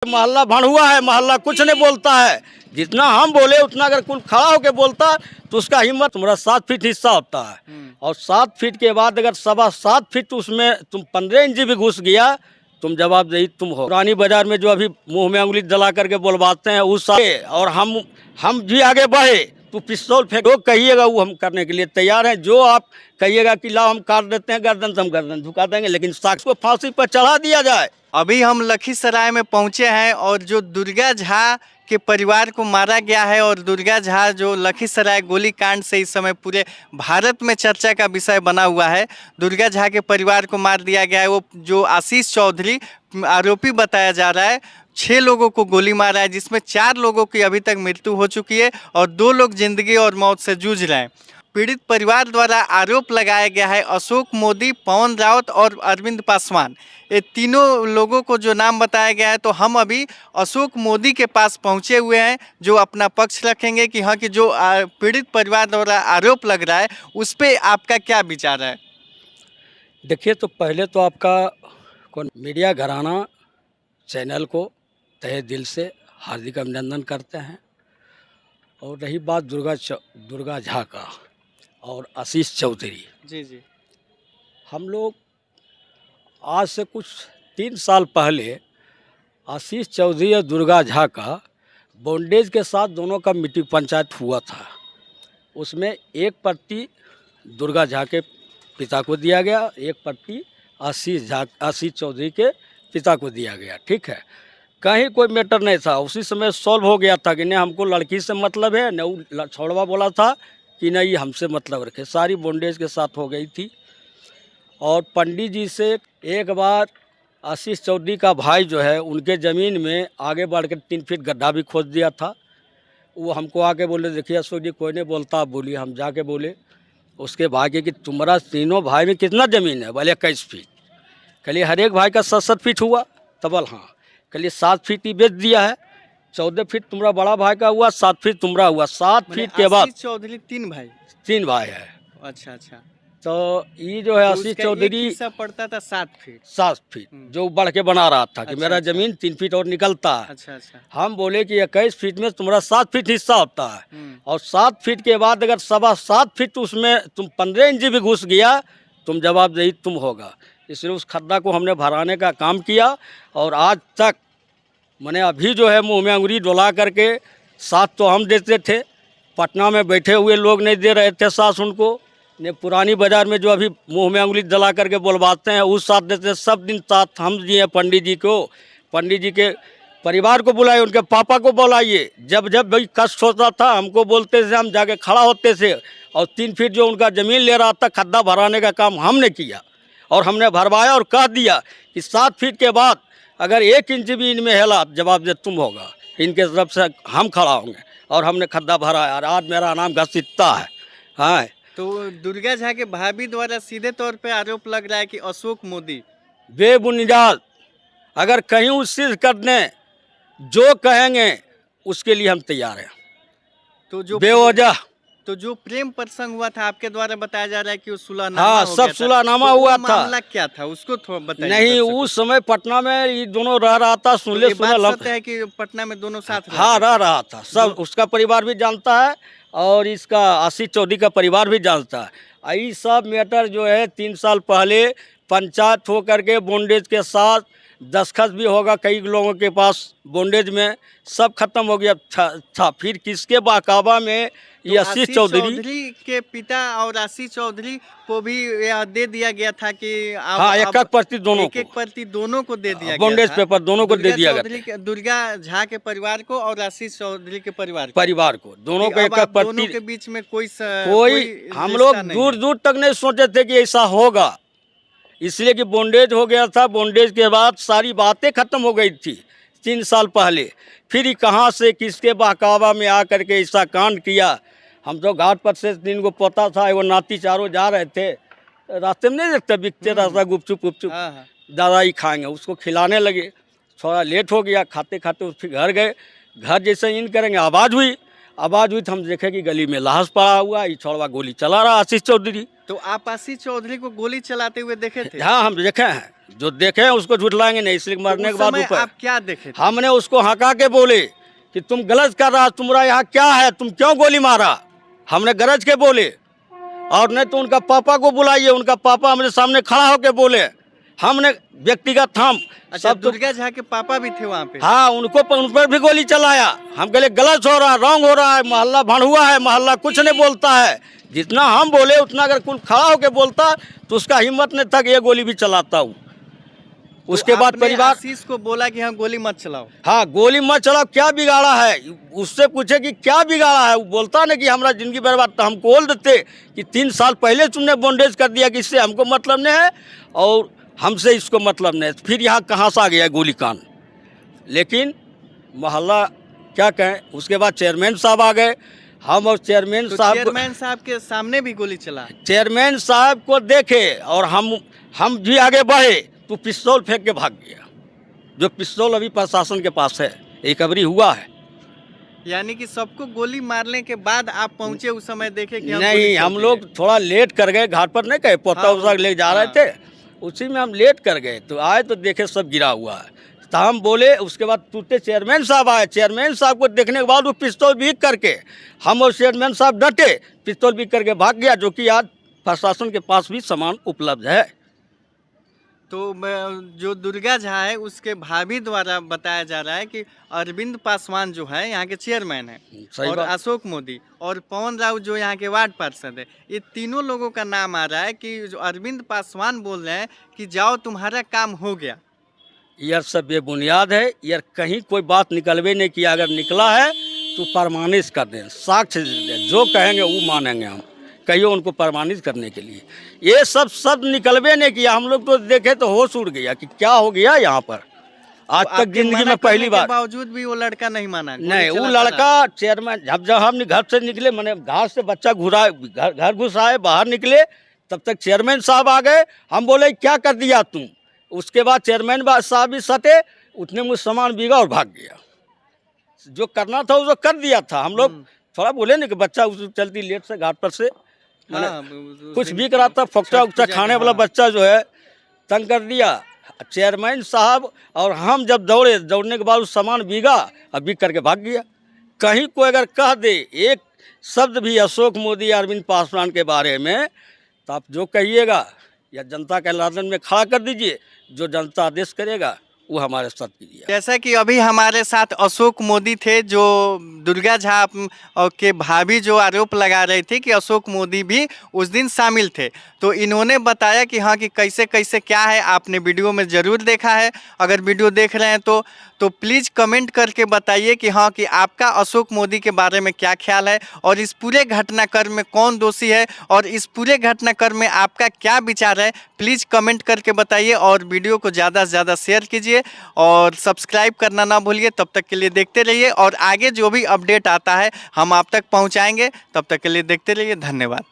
मोहल्ला भड़ुआ है, मोहल्ला कुछ नहीं बोलता है। जितना हम बोले उतना अगर कुल खड़ा होकर बोलता तो उसका हिम्मत। तुम्हारा 7 फीट हिस्सा होता है और 7 फीट के बाद अगर 7.25 फीट उसमें तुम 15 इंच भी घुस गया, तुम जवाबदेही तुम हो। पुरानी बाजार में जो अभी मुंह में उंगली जला करके बोलवाते हैं उस और हम भी आगे बढ़े तो पिस्तौल फेंको कहिएगा, वो हम करने के लिए तैयार हैं। जो आप कहिएगा कि लाओ हम काट देते हैं गर्दन, तो हम गर्दन झुका देंगे, लेकिन साक्ष्य को फांसी पर चढ़ा दिया जाए। अभी हम लखीसराय में पहुंचे हैं और जो दुर्गा झा के परिवार को मारा गया है और दुर्गा झा जो लखीसराय गोलीकांड से इस समय पूरे भारत में चर्चा का विषय बना हुआ है। दुर्गा झा के परिवार को मार दिया गया है। वो जो आशीष चौधरी आरोपी बताया जा रहा है, 6 लोगों को गोली मारा है, जिसमें 4 लोगों की अभी तक मृत्यु हो चुकी है और 2 लोग जिंदगी और मौत से जूझ रहे हैं। पीड़ित परिवार द्वारा आरोप लगाया गया है अशोक मोदी, पवन राउत और अरविंद पासवान, ये तीनों लोगों को जो नाम बताया गया है। तो हम अभी अशोक मोदी के पास पहुंचे हुए हैं जो अपना पक्ष रखेंगे कि हाँ कि जो पीड़ित परिवार द्वारा आरोप लग रहा है उस पर आपका क्या विचार है। देखिए, तो पहले तो आपका कौन मीडिया घराना चैनल को तहे दिल से हार्दिक अभिनंदन करते हैं। और रही बात दुर्गा झा का और आशीष चौधरी, जी, हम लोग आज से कुछ 3 साल पहले आशीष चौधरी और दुर्गा झा का बॉन्डेज के साथ दोनों का मीटिंग पंचायत हुआ था। उसमें एक प्रति दुर्गा झा के पिता को दिया गया, एक प्रति आशीष चौधरी के पिता को दिया गया। ठीक है, कहीं कोई मैटर नहीं था, उसी समय सॉल्व हो गया था कि नहीं हमको लड़की से मतलब है, न वो छोड़वा बोला था कि नहीं हमसे मतलब रखे। सारी बॉन्डेज के साथ हो गई थी। और पंडित जी से एक बार आशीष चौधरी का भाई जो है उनके ज़मीन में आगे बढ़ कर 3 फीट गड्ढा भी खोद दिया था। वो हमको आके बोले देखिए अशोक जी कोई नहीं बोलता, आप बोलिए। हम जाके बोले उसके भाई के कि तुम्हारा तीनों भाई में कितना ज़मीन है? बोले 21 फीट। कहिए हर एक भाई का 7-7 फीट हुआ? तबल हाँ। कहिए 7 फीट ही बेच दिया है, 14 फीट तुम्हारा बड़ा भाई का हुआ, 7 फीट तुम्हारा हुआ। 7 फीट के बाद चौधरी 3 भाई है। अच्छा। तो ये जो है तो आशीष चौधरी पड़ता था 7 फीट जो बढ़ के बना रहा था कि मेरा ज़मीन 3 फीट और निकलता है। अच्छा। हम बोले कि 21 फीट में तुम्हारा 7 फीट हिस्सा होता है और 7 फीट के बाद अगर 7.25 फीट उसमें तुम 15 इंच भी घुस गया, तुम जवाबदेही तुम होगा। इसलिए उस खड्डा को हमने भराने का काम किया और आज तक मैंने अभी जो है मुँह में अंगुली डोला करके साथ तो हम देते थे, पटना में बैठे हुए लोग नहीं दे रहे थे साथ उनको। ने पुरानी बाजार में जो अभी मुंह में उंगली जला करके बोलवाते हैं उस साथ देते, सब दिन साथ हम दिए पंडित जी को। पंडित जी के परिवार को बुलाए, उनके पापा को बुलाइए। जब भाई कष्ट होता था हमको बोलते थे, हम जाके खड़ा होते थे। और 3 फीट जो उनका ज़मीन ले रहा था खड्डा भराने का काम हमने किया और हमने भरवाया और कह दिया कि 7 फीट के बाद अगर 1 इंच भी इनमें हेला जवाब दे तुम होगा, इनके तरफ से हम खड़ा होंगे। और हमने खड्डा भराया और आज मेरा नाम घसीटता है। हाँ, तो दुर्गा झा के भाभी द्वारा सीधे तौर पे आरोप लग रहा है कि अशोक मोदी बेबुनियाद अगर कहीं उस सिद्ध करने जो कहेंगे उसके लिए हम तैयार हैं। तो जो बेवजह तो जो प्रेम प्रसंग हुआ था आपके द्वारा बताया जा रहा है कि वो सुलहनामा हाँ सब सुलहनामा हुआ था। मामला क्या था उसको थोड़ा बताइए। नहीं उस समय पटना में ये दोनों रह रहा था। सुन ले सत्य है कि पटना में दोनों साथ हाँ रह रहा था। सब उसका परिवार भी जानता है और इसका आशीष चौधरी का परिवार भी जानता है। ये सब मैटर जो है 3 साल पहले पंचायत हो करके बॉन्डेज के साथ दस्तखत भी होगा कई लोगों के पास बॉन्डेज में, सब खत्म हो गया था। फिर किसके बाकाबा में ये आशीष चौधरी के पिता और आशीष चौधरी को भी यह दे दिया गया था कि हाँ एक प्रति दोनों एक प्रति दोनों को दे दिया बॉन्डेज पेपर दोनों को दे दिया गया। दुर्गा झा के परिवार को और आशीष चौधरी के परिवार को दोनों को एक दोनों के बीच में कोई हम लोग दूर दूर तक नहीं सोचे थे कि ऐसा होगा, इसलिए कि बॉन्डेज हो गया था। बॉन्डेज के बाद सारी बातें खत्म हो गई थी 3 साल पहले। फिर कहाँ से किसके बहकावा में आकर के ऐसा कांड किया। हम तो घाट पर से 3 को पता था, वो नाती चारों जा रहे थे, रास्ते में नहीं देखते बिकते रास्ता गुपचुप दादा ही खाएंगे, उसको खिलाने लगे। थोड़ा लेट हो गया, खाते खाते फिर घर गए। घर जैसे इन करेंगे आवाज़ हुई तो हम देखे कि गली में लाश पड़ा हुआ, ये छोड़वा गोली चला रहा आशीष चौधरी। तो आप आशीष चौधरी को गोली चलाते हुए देखे थे? हाँ, हम देखे हैं, जो देखे हैं उसको झुठलाएंगे नहीं, इसलिए मरने उस के बाद समय ऊपर आप क्या देखे थे? हमने उसको हका के बोले कि तुम गलत कर रहा, तुम्हारा यहाँ क्या है, तुम क्यों गोली मारा, हमने गरज के बोले। और नहीं तो उनका पापा को बुलाइए, उनका पापा हमारे सामने खड़ा होकर बोले, हमने व्यक्तिगत हम अच्छा, सब तो दुर्गा झा के पापा भी थे वहाँ पे? हाँ, उन पर भी गोली चलाया। हम कहले गलत हो रहा है, रॉन्ग हो रहा है, मोहल्ला भड़ुआ है, मोहल्ला कुछ नहीं बोलता है। जितना हम बोले उतना अगर कुल खड़ा होकर बोलता तो उसका हिम्मत नहीं था कि ये गोली भी चलाता हूँ। उसके बाद आपने परिवार आशीष को बोला कि हाँ गोली मत चलाओ। हाँ, गोली मत चलाओ, क्या बिगाड़ा है, उससे पूछे कि क्या बिगाड़ा है। वो बोलता ना कि हमारा जिंदगी बर्बाद, तो हमको बोल देते कि 3 साल पहले तुमने बॉन्डेज कर दिया कि इससे हमको मतलब नहीं है और हमसे इसको मतलब नहीं। फिर यहाँ कहाँ से आ गया गोली कांड। लेकिन मोहल्ला क्या कहें, उसके बाद चेयरमैन साहब आ गए। हम और चेयरमैन तो साहब चेयरमैन साहब के सामने भी गोली चला? चेयरमैन साहब को देखे और हम भी आगे बढ़े तो पिस्तौल फेंक के भाग गया। जो पिस्तौल अभी प्रशासन के पास है, रिकवरी हुआ है। यानी कि सबको गोली मारने के बाद आप पहुंचे, उस समय देखे कि नहीं, गोली हम चलती लोग है। थोड़ा लेट कर गए, घाट पर नहीं कहे पोता हाँ, उसा ले जा हाँ। रहे थे, उसी में हम लेट कर गए। तो आए तो देखे सब गिरा हुआ है। तो हम बोले, उसके बाद टूटे चेयरमैन साहब आए। चेयरमैन साहब को देखने के बाद वो पिस्तौल भी करके हम और चेयरमैन साहब डटे, पिस्तौल भी करके भाग गया, जो कि आज प्रशासन के पास भी सामान उपलब्ध है। तो जो दुर्गा झा है उसके भाभी द्वारा बताया जा रहा है कि अरविंद पासवान जो है यहाँ के चेयरमैन है, सही और बात। अशोक मोदी और पवन राउत जो यहाँ के वार्ड पार्षद है, ये तीनों लोगों का नाम आ रहा है कि जो अरविंद पासवान बोल रहे हैं कि जाओ तुम्हारा काम हो गया। यह सब बेबुनियाद है। यह कहीं कोई बात निकलवे नहीं किया, अगर निकला है तो प्रमाणित कर दें, साक्ष्य दें, जो कहेंगे वो मानेंगे। हम कहिए उनको प्रमाणित करने के लिए। ये सब निकलवे नहीं किया। हम लोग तो देखे तो होश उड़ गया कि क्या हो गया यहाँ पर। आज तो तक आपके जिंदगी मना में पहली करने के बार। बावजूद भी वो लड़का नहीं माना, गोली नहीं, वो चलाता लड़का चेयरमैन, जब हम घर से निकले, मैंने घर से बच्चा घर घुसाए, बाहर निकले, तब तक चेयरमैन साहब आ गए। हम बोले क्या कर दिया तुम। उसके बाद चेयरमैन साहब भी सटे, उतने मुझ सामान बिगा और भाग गया। जो करना था वो कर दिया था। हम लोग थोड़ा बोले ना कि बच्चा उस चलती लेट से घाट पर से हाँ, मैंने कुछ भी करा था, फक्चा उक्चा खाने वाला बच्चा जो है तंग कर दिया। चेयरमैन साहब और हम जब दौड़ने के बाद उस सामान बिगा और बिक करके भाग गया। कहीं कोई अगर कह दे एक शब्द भी अशोक मोदी अरविंद पासवान के बारे में, तो आप जो कहिएगा या जनता के लालन में खड़ा कर दीजिए। जो जनता आदेश करेगा वो हमारे साथ कीजिए। जैसा कि अभी हमारे साथ अशोक मोदी थे, जो दुर्गा झा और के भाभी जो आरोप लगा रहे थे कि अशोक मोदी भी उस दिन शामिल थे, तो इन्होंने बताया कि हाँ कि कैसे कैसे क्या है। आपने वीडियो में ज़रूर देखा है। अगर वीडियो देख रहे हैं तो प्लीज़ कमेंट करके बताइए कि हाँ कि आपका अशोक मोदी के बारे में क्या ख्याल है, और इस पूरे घटनाक्रम में कौन दोषी है, और इस पूरे घटनाक्रम में आपका क्या विचार है। प्लीज़ कमेंट करके बताइए और वीडियो को ज़्यादा से ज़्यादा शेयर कीजिए और सब्सक्राइब करना ना भूलिए। तब तक के लिए देखते रहिए और आगे जो भी अपडेट आता है हम आप तक पहुंचाएंगे। तब तक के लिए देखते रहिए। धन्यवाद।